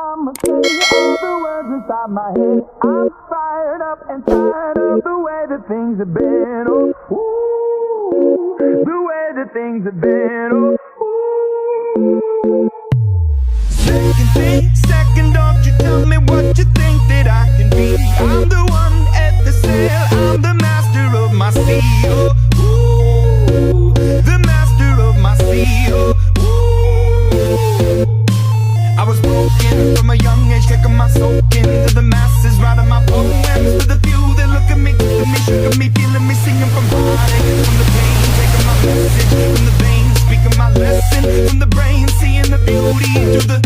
I'ma say all the words inside my head. I'm fired up and tired of the way that things have been. Oh, ooh, the way that things have been. Oh, ooh. Second, don't you tell me what you think that I can be. I'm the one at the sail, I'm the master of my sea. Oh, ooh, the master of my sea. Oh, ooh. I was broken from a young age, taking my soak into the masses, writing my poems to the few that look at me, took me, shook at me, feeling me, singing from heartache, from the pain, taking my message from the veins, speaking my lesson from the brain, seeing the beauty through the.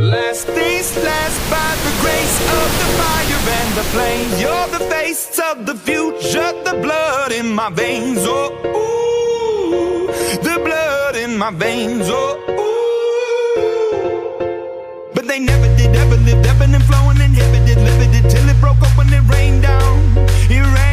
Last days last by the grace of the fire and the flames. You're the face of the future, the blood in my veins. Oh, ooh, the blood in my veins. Oh, ooh. But they never did, ever lived, ebbing and flowing, inhibited, limited, till it broke up when it rained down. It rained.